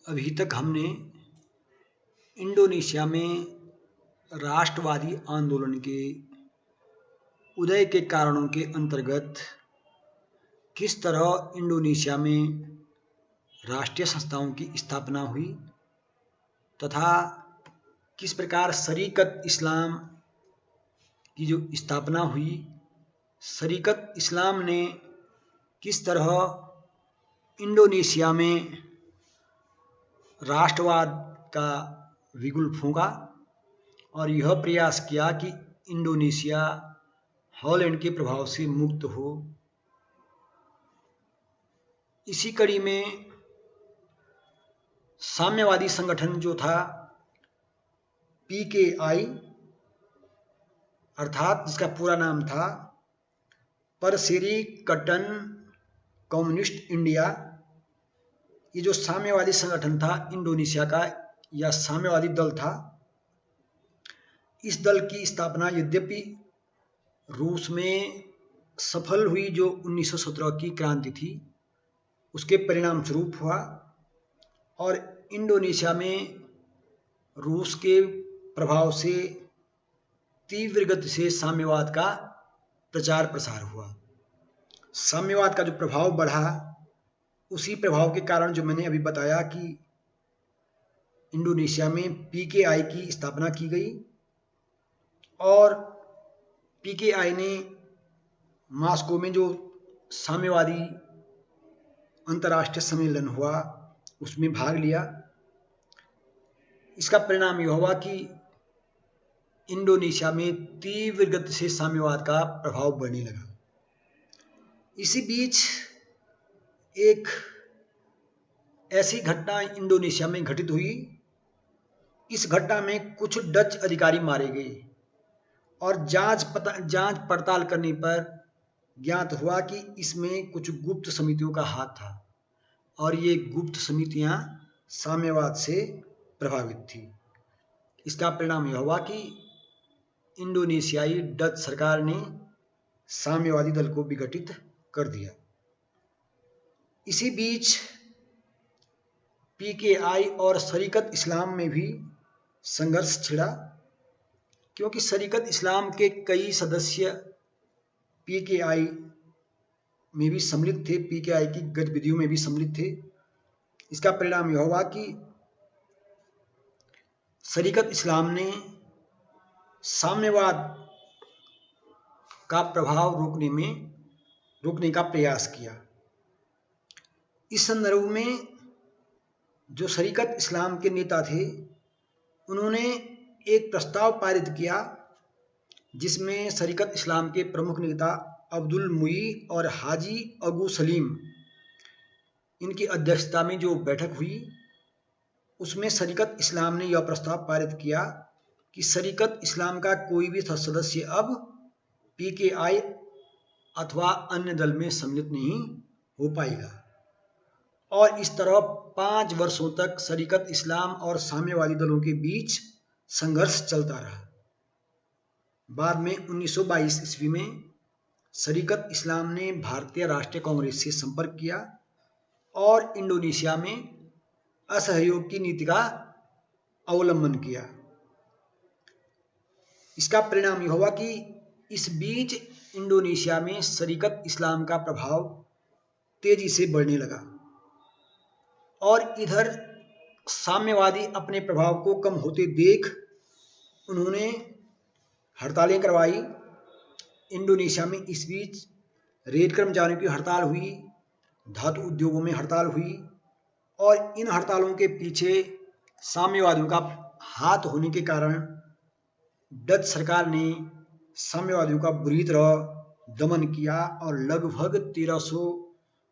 अभी तक हमने इंडोनेशिया में राष्ट्रवादी आंदोलन के उदय के कारणों के अंतर्गत किस तरह इंडोनेशिया में राष्ट्रीय संस्थाओं की स्थापना हुई तथा किस प्रकार शरीकत इस्लाम की जो स्थापना हुई, शरीकत इस्लाम ने किस तरह इंडोनेशिया में राष्ट्रवाद का बिगुल फूंका और यह प्रयास किया कि इंडोनेशिया हॉलैंड के प्रभाव से मुक्त हो। इसी कड़ी में साम्यवादी संगठन जो था PKI, अर्थात जिसका पूरा नाम था परसेरिकटन कम्युनिस्ट इंडिया, ये जो साम्यवादी संगठन था इंडोनेशिया का या साम्यवादी दल था, इस दल की स्थापना यद्यपि रूस में सफल हुई जो 1917 की क्रांति थी उसके परिणाम स्वरूप हुआ और इंडोनेशिया में रूस के प्रभाव से तीव्र गति से साम्यवाद का प्रचार प्रसार हुआ। साम्यवाद का जो प्रभाव बढ़ा, उसी प्रभाव के कारण जो मैंने अभी बताया कि इंडोनेशिया में PKI की स्थापना की गई और PKI ने मॉस्को में जो साम्यवादी अंतर्राष्ट्रीय सम्मेलन हुआ उसमें भाग लिया। इसका परिणाम यह हुआ कि इंडोनेशिया में तीव्र गति से साम्यवाद का प्रभाव बढ़ने लगा। इसी बीच एक ऐसी घटना इंडोनेशिया में घटित हुई, इस घटना में कुछ डच अधिकारी मारे गए और जांच पड़ताल करने पर ज्ञात हुआ कि इसमें कुछ गुप्त समितियों का हाथ था और ये गुप्त समितियां साम्यवाद से प्रभावित थी। इसका परिणाम यह हुआ कि इंडोनेशियाई डच सरकार ने साम्यवादी दल को विघटित कर दिया। इसी बीच PKI और शरीकत इस्लाम में भी संघर्ष छिड़ा, क्योंकि शरीकत इस्लाम के कई सदस्य PKI में भी सम्मिलित थे, PKI की गतिविधियों में भी सम्मिलित थे। इसका परिणाम यह हुआ कि शरीकत इस्लाम ने साम्यवाद का प्रभाव रोकने का प्रयास किया। इस संदर्भ में जो शरीकत इस्लाम के नेता थे उन्होंने एक प्रस्ताव पारित किया जिसमें शरीकत इस्लाम के प्रमुख नेता अब्दुल मुई और हाजी अबू सलीम, इनकी अध्यक्षता में जो बैठक हुई उसमें शरीकत इस्लाम ने यह प्रस्ताव पारित किया कि शरीकत इस्लाम का कोई भी सदस्य अब PKI अथवा अन्य दल में सम्मिलित नहीं हो पाएगा। और इस तरह 5 वर्षों तक शरीकत इस्लाम और साम्यवादी दलों के बीच संघर्ष चलता रहा। बाद में 1922 ईस्वी में शरीकत इस्लाम ने भारतीय राष्ट्रीय कांग्रेस से संपर्क किया और इंडोनेशिया में असहयोग की नीति का अवलंबन किया। इसका परिणाम यह हुआ कि इस बीच इंडोनेशिया में शरीकत इस्लाम का प्रभाव तेजी से बढ़ने लगा और इधर साम्यवादी अपने प्रभाव को कम होते देख उन्होंने हड़तालें करवाई। इंडोनेशिया में इस बीच रेल कर्मचारियों की हड़ताल हुई, धातु उद्योगों में हड़ताल हुई और इन हड़तालों के पीछे साम्यवादियों का हाथ होने के कारण डच सरकार ने साम्यवादियों का बुरी तरह दमन किया और लगभग 1300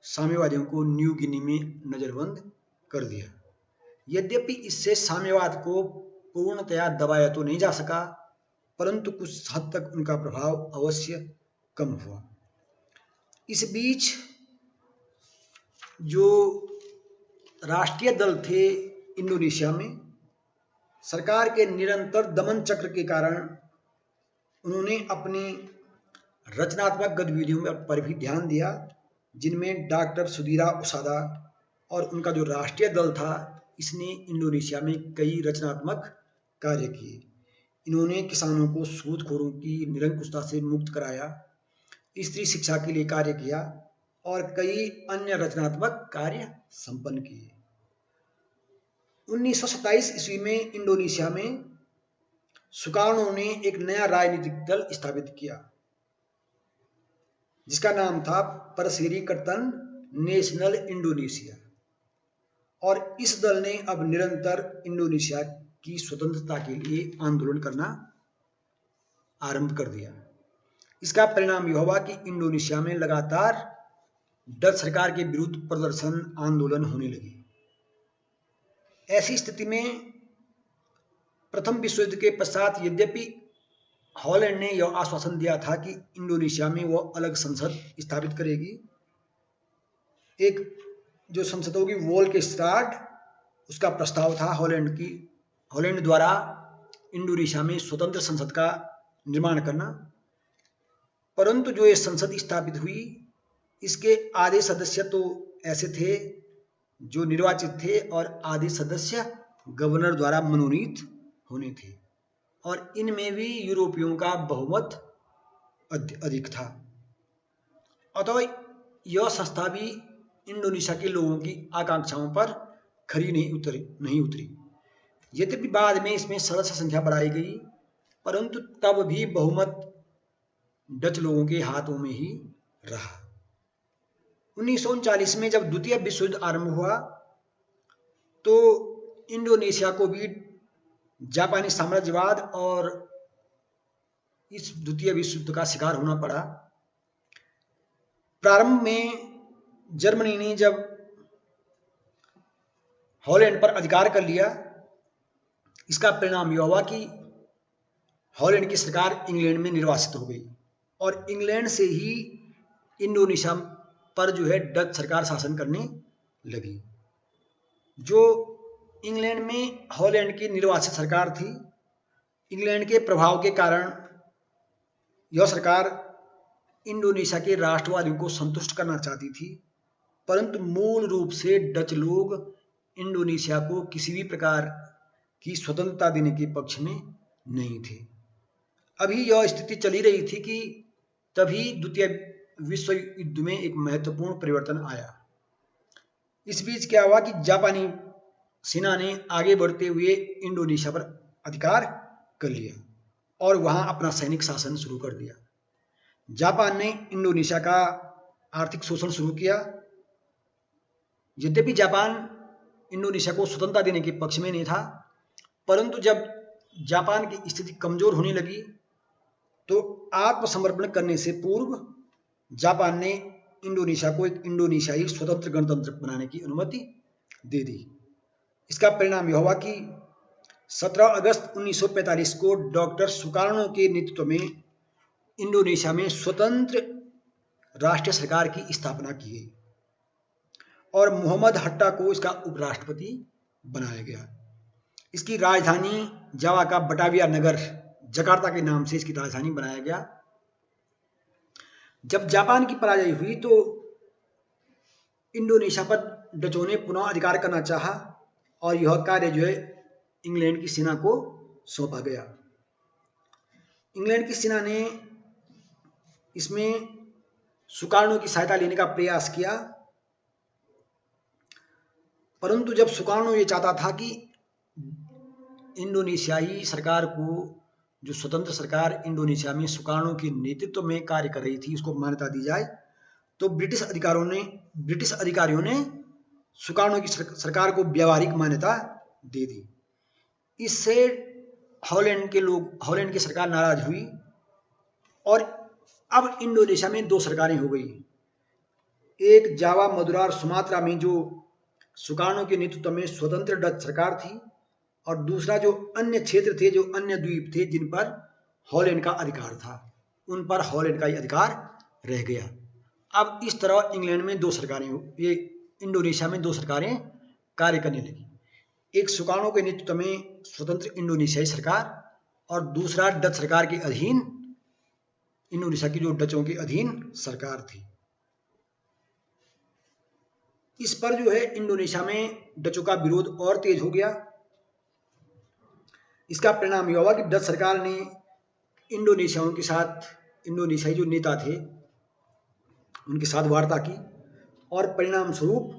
साम्यवादियों को न्यू गिनी में नजरबंद कर दिया। यद्यपि इससे साम्यवाद को पूर्णतया दबाया तो नहीं जा सका, परंतु कुछ हद तक उनका प्रभाव अवश्य कम हुआ। इस बीच जो राष्ट्रीय दल थे इंडोनेशिया में, सरकार के निरंतर दमन चक्र के कारण उन्होंने अपनी रचनात्मक गतिविधियों पर भी ध्यान दिया, जिनमें डॉक्टर सुधीरा उसादा और उनका जो राष्ट्रीय दल था इसने इंडोनेशिया में कई रचनात्मक कार्य किए। इन्होंने किसानों को सूदखोरों की निरंकुशता से मुक्त कराया, स्त्री शिक्षा के लिए कार्य किया और कई अन्य रचनात्मक कार्य संपन्न किए। 1927 ईस्वी में इंडोनेशिया में सुकार्नो ने एक नया राजनीतिक दल स्थापित किया जिसका नाम था परसेरिकतन नेशनल इंडोनेशिया, और इस दल ने अब निरंतर इंडोनेशिया की स्वतंत्रता के लिए आंदोलन करना आरंभ कर दिया। इसका परिणाम यह हुआ कि इंडोनेशिया में लगातार डच सरकार के विरुद्ध प्रदर्शन आंदोलन होने लगे। ऐसी स्थिति में प्रथम विश्व युद्ध के पश्चात यद्यपि हॉलैंड ने यह आश्वासन दिया था कि इंडोनेशिया में वह अलग संसद स्थापित करेगी, एक जो संसद होगी वोल्केस्टाड, उसका प्रस्ताव था हॉलैंड द्वारा इंडोनेशिया में स्वतंत्र संसद का निर्माण करना। परंतु जो ये संसद स्थापित हुई, इसके आधे सदस्य तो ऐसे थे जो निर्वाचित थे और आधे सदस्य गवर्नर द्वारा मनोनीत होने थे, और इनमें भी यूरोपियों का बहुमत अधिक था। अतः यह संस्था भी इंडोनेशिया के लोगों की आकांक्षाओं पर खरी नहीं उतरी। यद्यपि बाद में इसमें सदस्य संख्या बढ़ाई गई, परंतु तब भी बहुमत डच लोगों के हाथों में ही रहा। 1939 में जब द्वितीय विश्व युद्ध आरंभ हुआ तो इंडोनेशिया को भी जापानी साम्राज्यवाद और इस द्वितीय विश्व युद्ध का शिकार होना पड़ा। प्रारंभ में जर्मनी ने जब हॉलैंड पर अधिकार कर लिया, इसका परिणाम यह हुआ कि हॉलैंड की सरकार इंग्लैंड में निर्वासित हो गई और इंग्लैंड से ही इंडोनेशिया पर जो है डच सरकार शासन करने लगी। जो इंग्लैंड में हॉलैंड की निर्वासित सरकार थी, इंग्लैंड के प्रभाव के कारण यह सरकार इंडोनेशिया के राष्ट्रवादियों को संतुष्ट करना चाहती थी, परंतु मूल रूप से डच लोग इंडोनेशिया को किसी भी प्रकार की स्वतंत्रता देने के पक्ष में नहीं थे। अभी यह स्थिति चली रही थी कि तभी द्वितीय विश्व युद्ध में एक महत्वपूर्ण परिवर्तन आया। इस बीच क्या हुआ कि जापानी सेना ने आगे बढ़ते हुए इंडोनेशिया पर अधिकार कर लिया और वहां अपना सैनिक शासन शुरू कर दिया। जापान ने इंडोनेशिया का आर्थिक शोषण शुरू किया। यद्यपि जापान इंडोनेशिया को स्वतंत्रता देने के पक्ष में नहीं था, परंतु जब जापान की स्थिति कमजोर होने लगी तो आत्मसमर्पण करने से पूर्व जापान ने इंडोनेशिया को एक इंडोनेशियाई स्वतंत्र गणतंत्र बनाने की अनुमति दे दी। इसका परिणाम यह हुआ कि 17 अगस्त 1945 को डॉक्टर सुकार्नो के नेतृत्व में इंडोनेशिया में स्वतंत्र राष्ट्रीय सरकार की स्थापना की गई और मोहम्मद हट्टा को इसका उपराष्ट्रपति बनाया गया। इसकी राजधानी जावा का बटाविया नगर जकार्ता के नाम से इसकी राजधानी बनाया गया। जब जापान की पराजय हुई तो इंडोनेशिया पर डचों ने पुनः अधिकार करना चाहा और यह कार्य जो है इंग्लैंड की सेना को सौंपा गया। इंग्लैंड की सेना ने इसमें सुकार्नो की सहायता लेने का प्रयास किया, परंतु जब सुकार्नो ये चाहता था कि इंडोनेशियाई सरकार को, जो स्वतंत्र सरकार इंडोनेशिया में सुकार्नो के नेतृत्व में कार्य कर रही थी, उसको मान्यता दी जाए, तो ब्रिटिश अधिकारियों ने सुकार्नो की सरकार को व्यावहारिक मान्यता दे दी। इससे हॉलैंड की सरकार नाराज हुई और अब इंडोनेशिया में दो सरकारें हो गई। एक जावा, मदुरा और सुमात्रा में जो सुकार्नो के नेतृत्व में स्वतंत्र डच सरकार थी, और दूसरा जो अन्य क्षेत्र थे, जो अन्य द्वीप थे जिन पर हॉलैंड का अधिकार था, उन पर हॉलैंड का ही अधिकार रह गया। अब इस तरह इंग्लैंड में दो सरकारें, ये इंडोनेशिया में दो सरकारें कार्य करने लगी। एक सुकार्नो के नेतृत्व में स्वतंत्र इंडोनेशियाई सरकार और दूसरा डच सरकार के अधीन, इंडोनेशिया की जो डचों के अधीन सरकार थी। इस पर जो है इंडोनेशिया में डचों का विरोध और तेज हो गया। इसका परिणाम यह हुआ कि डच सरकार ने इंडोनेशियाओं के साथ, इंडोनेशियाई जो नेता थे उनके साथ वार्ता की और परिणाम स्वरूप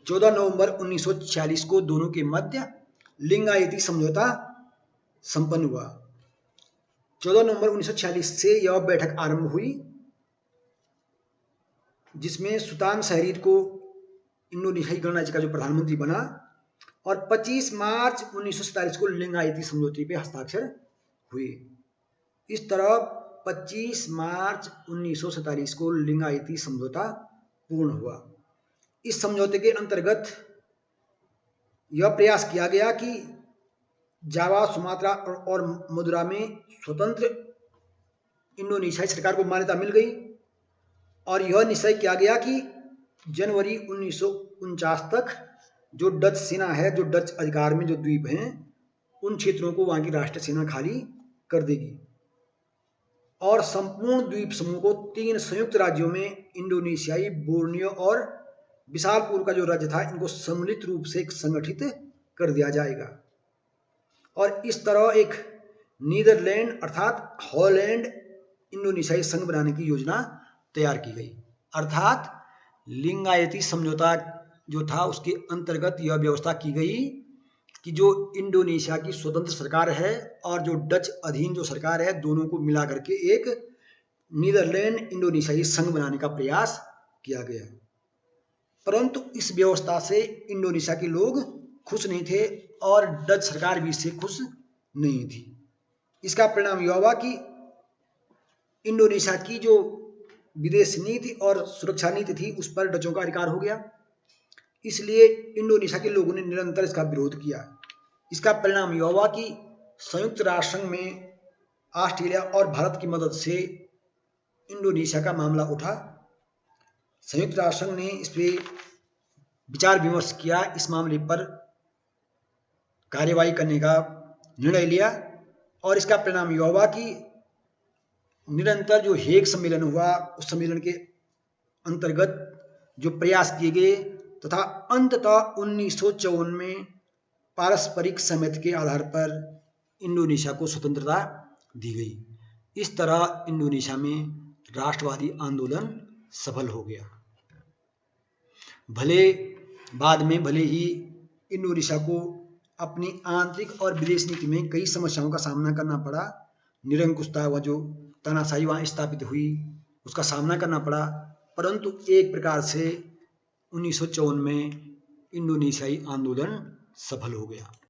14 नवंबर 1946 को दोनों के मध्य लिंगायती समझौता संपन्न हुआ। 14 नवंबर 1946 से यह बैठक आरंभ हुई जिसमें सुल्तान शहरीर को इंडोनेशियाई गणराज्य का जो प्रधानमंत्री बना और 25 मार्च 1947 को लिंगायती समझौते पे हस्ताक्षर हुए। इस तरह 25 मार्च 1947 को लिंगायती समझौता पूर्ण हुआ। इस समझौते के अंतर्गत यह प्रयास किया गया कि जावा, सुमात्रा और मदुरा में स्वतंत्र इंडोनेशियाई सरकार को मान्यता मिल गई और यह निश्चय किया गया कि जनवरी 1949 तक जो डच सेना है, जो डच अधिकार में जो द्वीप हैं, उन क्षेत्रों को वहां की राष्ट्रीय सेना खाली कर देगी और संपूर्ण द्वीप समूह को 3 संयुक्त राज्यों में इंडोनेशियाई, बोर्नियो और विशालपुर का जो राज्य था, इनको सम्मिलित रूप से संगठित कर दिया जाएगा। और इस तरह एक नीदरलैंड अर्थात हॉलैंड इंडोनेशियाई संघ बनाने की योजना तैयार की गई। अर्थात लिंगायती समझौता जो था उसके अंतर्गत यह व्यवस्था की गई कि जो इंडोनेशिया की स्वतंत्र सरकार है और जो डच अधीन जो सरकार है, दोनों को मिला करके एक नीदरलैंड इंडोनेशियाई संघ बनाने का प्रयास किया गया। परंतु इस व्यवस्था से इंडोनेशिया के लोग खुश नहीं थे और डच सरकार भी इससे खुश नहीं थी। इसका परिणाम यह हुआ कि इंडोनेशिया की जो विदेश नीति और सुरक्षा नीति थी उस पर डचों का अधिकार हो गया। इसलिए इंडोनेशिया के लोगों ने निरंतर इसका विरोध किया। इसका परिणाम यह हुआ कि संयुक्त राष्ट्र संघ में ऑस्ट्रेलिया और भारत की मदद से इंडोनेशिया का मामला उठा। संयुक्त राष्ट्र संघ ने इस पर विचार विमर्श किया, इस मामले पर कार्यवाही करने का निर्णय लिया और इसका परिणाम यह हुआ कि निरंतर जो हेग सम्मेलन हुआ, उस सम्मेलन के अंतर्गत जो प्रयास किए गए तथा अंततः 1954 में पारस्परिक सहमति के आधार पर इंडोनेशिया को स्वतंत्रता दी गई। इस तरह इंडोनेशिया में राष्ट्रवादी आंदोलन सफल हो गया। भले ही इंडोनेशिया को अपनी आंतरिक और विदेश नीति में कई समस्याओं का सामना करना पड़ा, निरंकुशता व जो तानाशाही वहाँ स्थापित हुई उसका सामना करना पड़ा, परंतु एक प्रकार से 1954 में इंडोनेशियाई आंदोलन सफल हो गया।